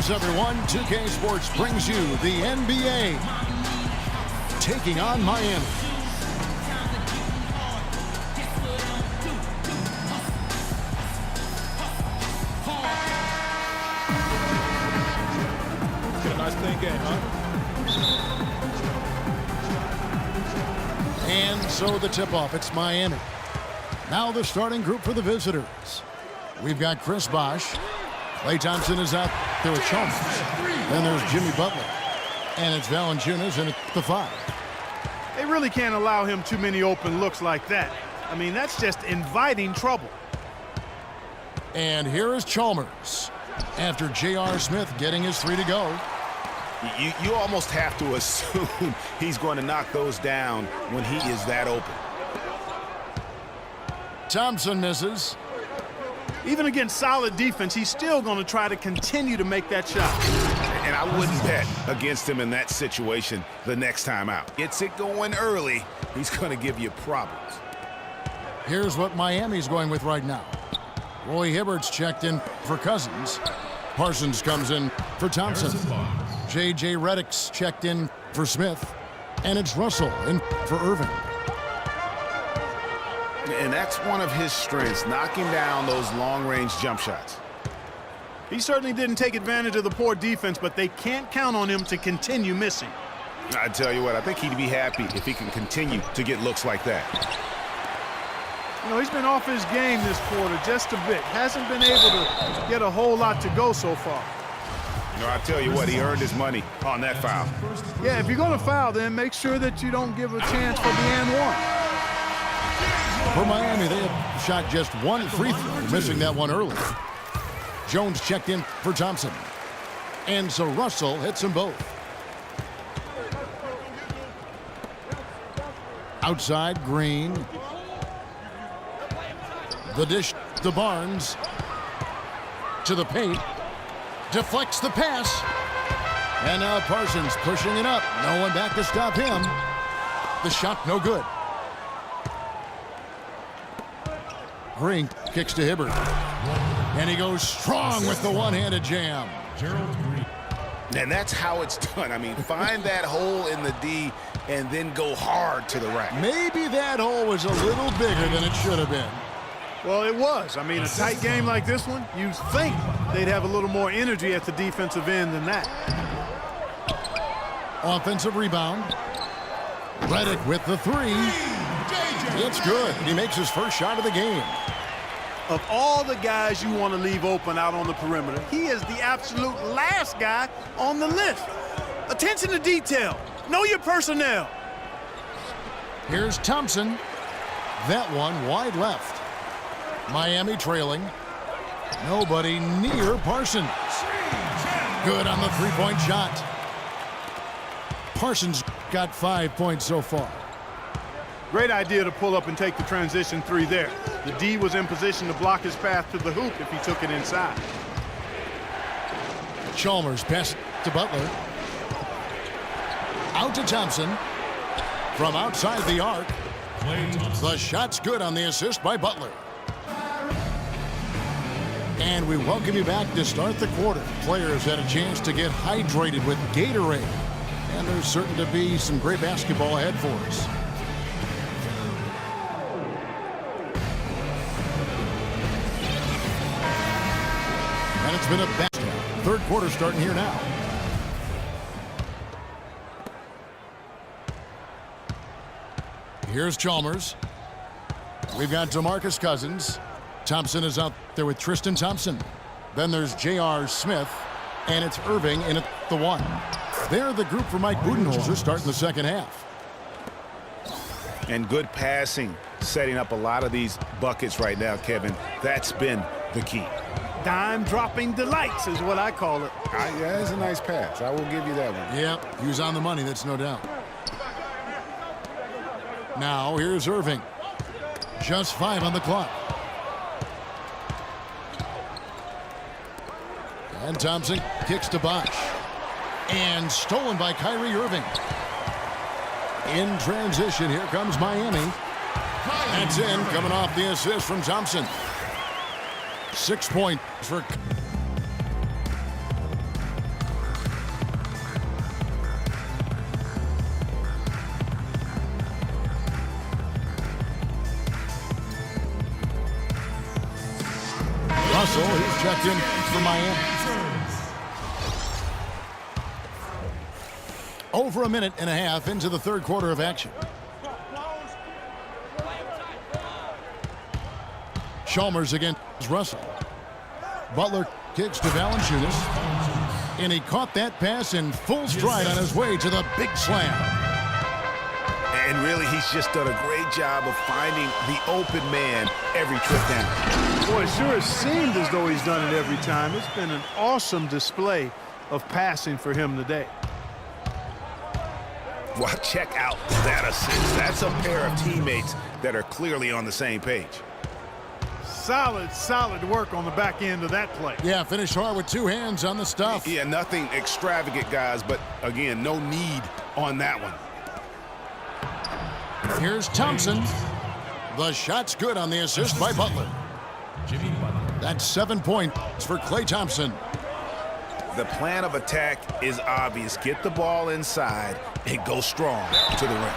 Greetings, everyone. 2K Sports brings you the NBA taking on Miami. Get a nice clean game, huh? And so the tip-off, it's Miami. Now the starting group for the visitors. We've got Chris Bosh. Klay Thompson is out there with Chalmers. Then there's Jimmy Butler. And it's Valanciunas in at the 5. They really can't allow him too many open looks like that. I mean, that's just inviting trouble. And here is Chalmers after J.R. Smith getting his 3 to go. You almost have to assume he's going to knock those down when he is that open. Thompson misses. Even against solid defense, he's still going to try to continue to make that shot. And I wouldn't bet against him in that situation the next time out. Gets it going early, he's going to give you problems. Here's what Miami's going with right now. Roy Hibbert's checked in for Cousins. Parsons comes in for Thompson. J.J. Redick's checked in for Smith. And it's Russell in for Irving. And that's one of his strengths, knocking down those long-range jump shots. He certainly didn't take advantage of the poor defense, but they can't count on him to continue missing. I tell you what, I think he'd be happy if he can continue to get looks like that. You know, he's been off his game this quarter just a bit. Hasn't been able to get a whole lot to go so far. You know, I tell you what, he earned his money on that foul. Yeah, if you're going to foul, then make sure that you don't give a chance for the and one. For Miami, they have shot just one free throw, missing that one early. Jones checked in for Thompson. And so Russell hits them both. Outside, Green. The dish to Barnes. To the paint. Deflects the pass. And now Parsons pushing it up. No one back to stop him. The shot no good. Green kicks to Hibbert. And he goes strong with the one-handed jam. And that's how it's done. I mean, find that hole in the D and then go hard to the rack. Maybe that hole was a little bigger than it should have been. Well, it was. I mean, a tight game like this one, you think they'd have a little more energy at the defensive end than that. Offensive rebound. Redick with the 3. It's good. He makes his first shot of the game. Of all the guys you want to leave open out on the perimeter, he is the absolute last guy on the list. Attention to detail. Know your personnel. Here's Thompson. That one wide left. Miami trailing. Nobody near Parsons. Good on the three-point shot. Parsons got 5 points so far. Great idea to pull up and take the transition 3 there. The D was in position to block his path to the hoop if he took it inside. Chalmers pass to Butler. Out to Thompson. From outside the arc. The shot's good on the assist by Butler. And we welcome you back to start the quarter. Players had a chance to get hydrated with Gatorade. And there's certain to be some great basketball ahead for us. And it's been a best third quarter starting here now. Here's Chalmers. We've got DeMarcus Cousins. Thompson is out there with Tristan Thompson. Then there's J.R. Smith. And it's Irving in at the 1. They're the group for Mike Budenholzer starting the second half. And good passing, setting up a lot of these buckets right now, Kevin. That's been the key. Dime-dropping delights is what I call it. Yeah, that's a nice pass. I will give you that one. Yep, he was on the money, that's no doubt. Now, here's Irving. Just 5 on the clock. And Thompson kicks to Bosh. And stolen by Kyrie Irving. In transition, here comes Miami. That's in, coming off the assist from Thompson. 6 points for... Russell, he's checked in for Miami. Over a minute and a half into the third quarter of action. Chalmers against Russell. Butler kicks to Valanciunas. And he caught that pass in full stride on his way to the big slam. And really, he's just done a great job of finding the open man every trip down. Boy, it sure has seemed as though he's done it every time. It's been an awesome display of passing for him today. Well, check out that assist. That's a pair of teammates that are clearly on the same page. Solid work on the back end of that play. Yeah, finished hard with two hands on the stuff. Yeah, nothing extravagant, guys, but again, no need on that one. Here's Thompson. The shot's good on the assist by Butler. That's 7 points for Klay Thompson. The plan of attack is obvious. Get the ball inside and go strong to the rim.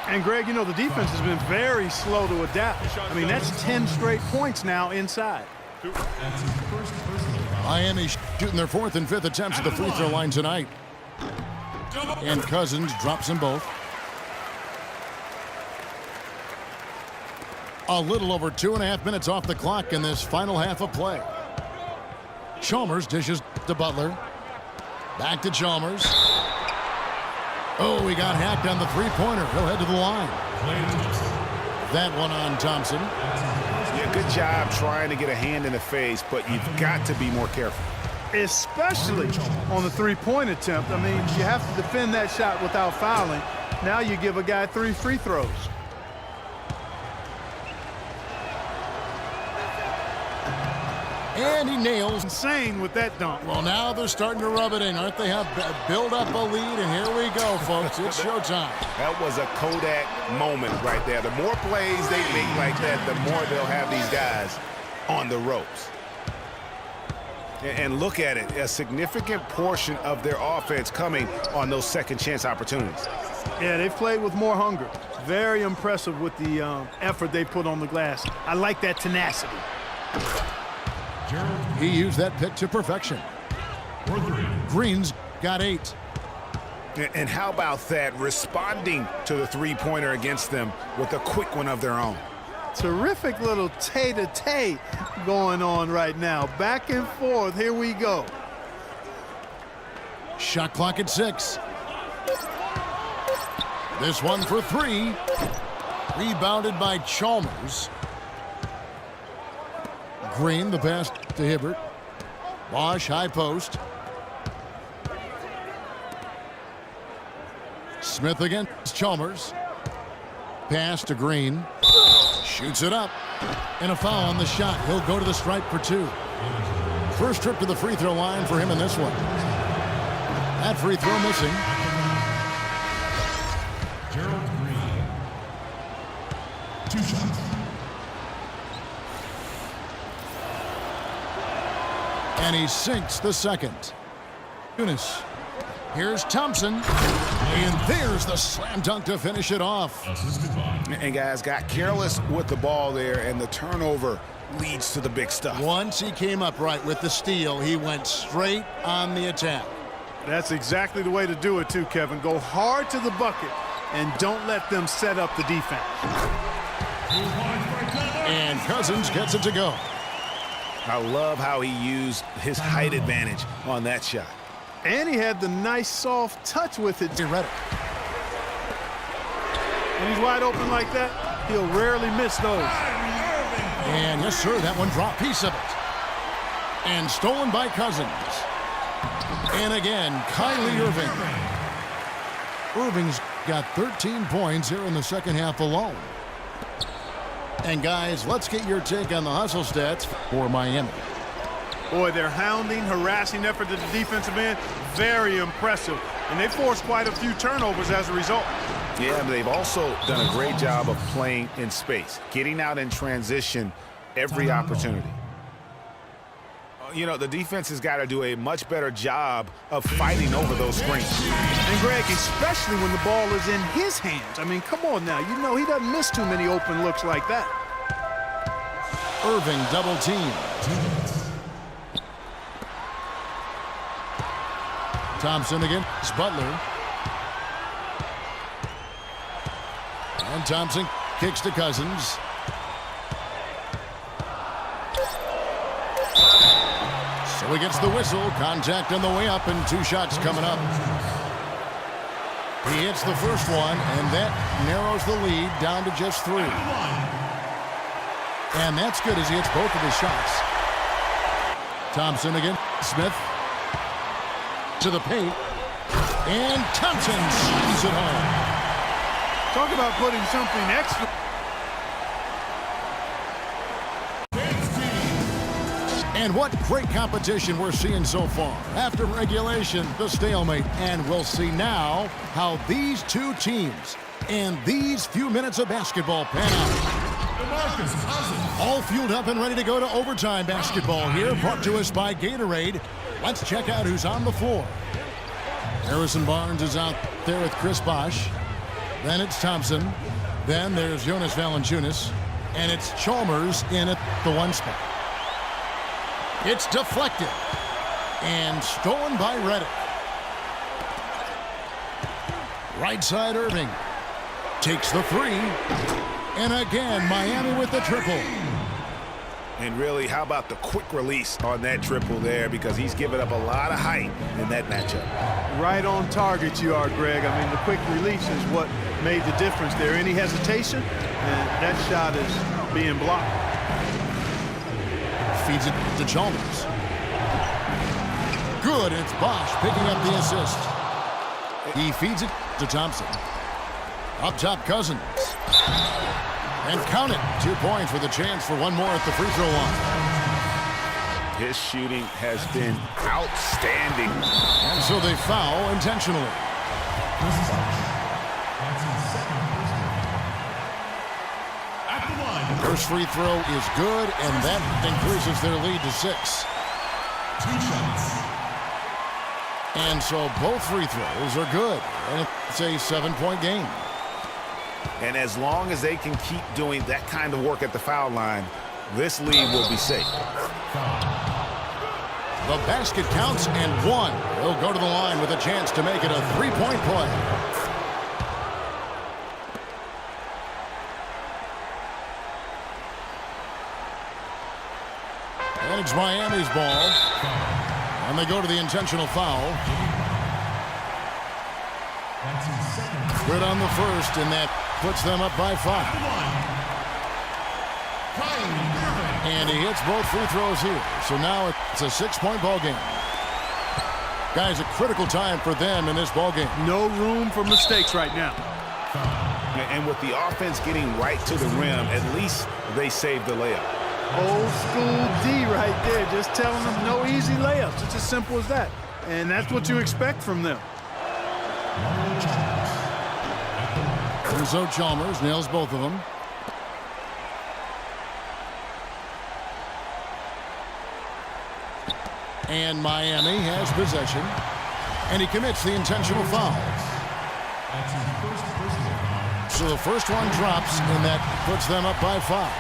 And, Greg, you know, the defense has been very slow to adapt. I mean, that's 10 straight points now inside. Miami shooting their fourth and fifth attempts at the free throw line tonight. And Cousins drops them both. A little over 2.5 minutes off the clock in this final half of play. Chalmers dishes to Butler. Back to Chalmers. Oh, he got hacked on the three-pointer. He'll head to the line. That one on Thompson. Yeah, good job trying to get a hand in the face, but you've got to be more careful. Especially on the three-point attempt. I mean, you have to defend that shot without fouling. Now you give a guy 3 free throws. And he nails. Insane with that dunk. Well, now they're starting to rub it in, aren't they? Have build up a lead, and here we go, folks. It's showtime. That was a Kodak moment right there. The more plays they make like that, the more they'll have these guys on the ropes. And look at it, a significant portion of their offense coming on those second chance opportunities. Yeah, they've played with more hunger. Very impressive with the effort they put on the glass. I like that tenacity. He used that pick to perfection. Green's got 8. And how about that, responding to the three-pointer against them with a quick one of their own. Terrific little tay-to-tay going on right now. Back and forth. Here we go. Shot clock at 6. This one for 3. Rebounded by Chalmers. Green, the pass to Hibbert. Bosch, high post. Smith against Chalmers. Pass to Green. Shoots it up. And a foul on the shot. He'll go to the stripe for 2. First trip to the free throw line for him in this one. That free throw missing. Gerald Green. 2 shots. And he sinks the second. Eunice. Here's Thompson. And there's the slam dunk to finish it off. And guys got careless with the ball there, and the turnover leads to the big stuff. Once he came up right with the steal, he went straight on the attack. That's exactly the way to do it, too, Kevin. Go hard to the bucket and don't let them set up the defense. And Cousins gets it to go. I love how he used his height advantage on that shot. And he had the nice soft touch with it. When he's wide open like that, he'll rarely miss those. And yes, sir, that one dropped piece of it. And stolen by Cousins. And again, Kyrie Irving. Irving's got 13 points here in the second half alone. And guys, let's get your take on the hustle stats for Miami. Boy, their hounding, harassing effort at the defensive end, very impressive. And they forced quite a few turnovers as a result. Yeah, but they've also done a great job of playing in space, getting out in transition every opportunity. You know, the defense has got to do a much better job of fighting over those screens. And, Greg, especially when the ball is in his hands. I mean, come on now. You know he doesn't miss too many open looks like that. Irving double team. Thompson against Butler. And Thompson kicks to Cousins. So he gets the whistle. Contact on the way up and 2 shots coming up. He hits the first one, and that narrows the lead down to just 3. And that's good as he hits both of his shots. Thompson again. Smith to the paint. And Thompson shoots it home. Talk about putting something extra. And what great competition we're seeing so far. After regulation, the stalemate. And we'll see now how these two teams and these few minutes of basketball pan out. All fueled up and ready to go to overtime basketball here, brought to us by Gatorade. Let's check out who's on the floor. Harrison Barnes is out there with Chris Bosh. Then it's Thompson. Then there's Jonas Valanciunas. And it's Chalmers in at the 1 spot. It's deflected and stolen by Redick. Right side Irving takes the 3. And again, Miami with the triple. And really, how about the quick release on that triple there, because he's given up a lot of height in that matchup. Right on target you are, Greg. I mean, the quick release is what made the difference there. Any hesitation, and that shot is being blocked. Feeds it to Chalmers. Good, it's Bosh picking up the assist. He feeds it to Thompson. Up top, Cousins. And count it. 2 points with a chance for one more at the free throw line. His shooting has been outstanding. And so they foul intentionally. First free throw is good, and that increases their lead to 6. 2 shots. And so both free throws are good. And it's a 7-point game. And as long as they can keep doing that kind of work at the foul line, this lead will be safe. The basket counts and 1. He'll go to the line with a chance to make it a 3-point play. And it's Miami's ball. And they go to the intentional foul. Good on the first, and that puts them up by 5. And he hits both free throws here. So now it's a 6-point ball game. Guys, a critical time for them in this ball game. No room for mistakes right now. And with the offense getting right to the rim, at least they saved the layup. Old school D right there, just telling them no easy layups. It's as simple as that. And that's what you expect from them. So Chalmers nails both of them. And Miami has possession. And he commits the intentional foul. So the first one drops, and that puts them up by 5.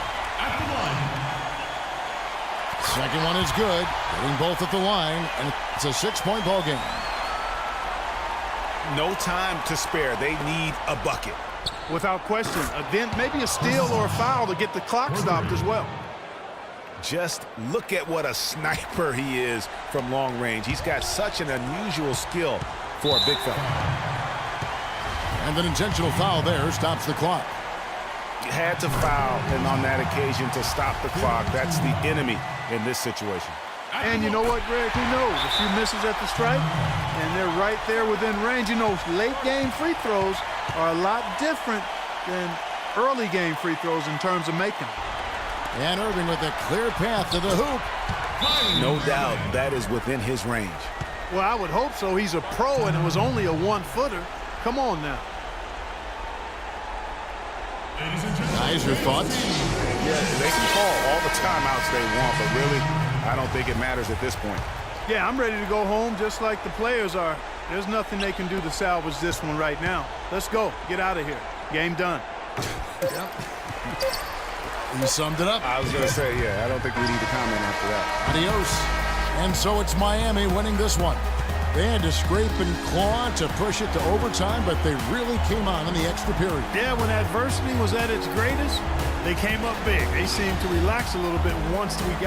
Second one is good, hitting both at the line, and it's a 6-point ball game. No time to spare. They need a bucket. Without question. Then maybe a steal or a foul to get the clock stopped as well. Just look at what a sniper he is from long range. He's got such an unusual skill for a big fella. And an intentional foul there stops the clock. You had to foul, and on that occasion to stop the clock. That's the enemy in this situation. And you know what, Greg? Who knows? A few misses at the stripe, and they're right there within range. You know, late game free throws are a lot different than early game free throws in terms of making them. And Irving with a clear path to the hoop. No doubt that is within his range. Well, I would hope so. He's a pro, and it was only a 1-footer. Come on now. Guys, your thoughts? Yeah, they can call all the timeouts they want, but really, I don't think it matters at this point. Yeah, I'm ready to go home just like the players are. There's nothing they can do to salvage this one right now. Let's go. Get out of here. Game done. You summed it up. I was going to say, yeah, I don't think we need to comment after that. Adios. And so it's Miami winning this one. They had to scrape and claw to push it to overtime, but they really came on in the extra period. Yeah, when adversity was at its greatest, they came up big. They seemed to relax a little bit once we got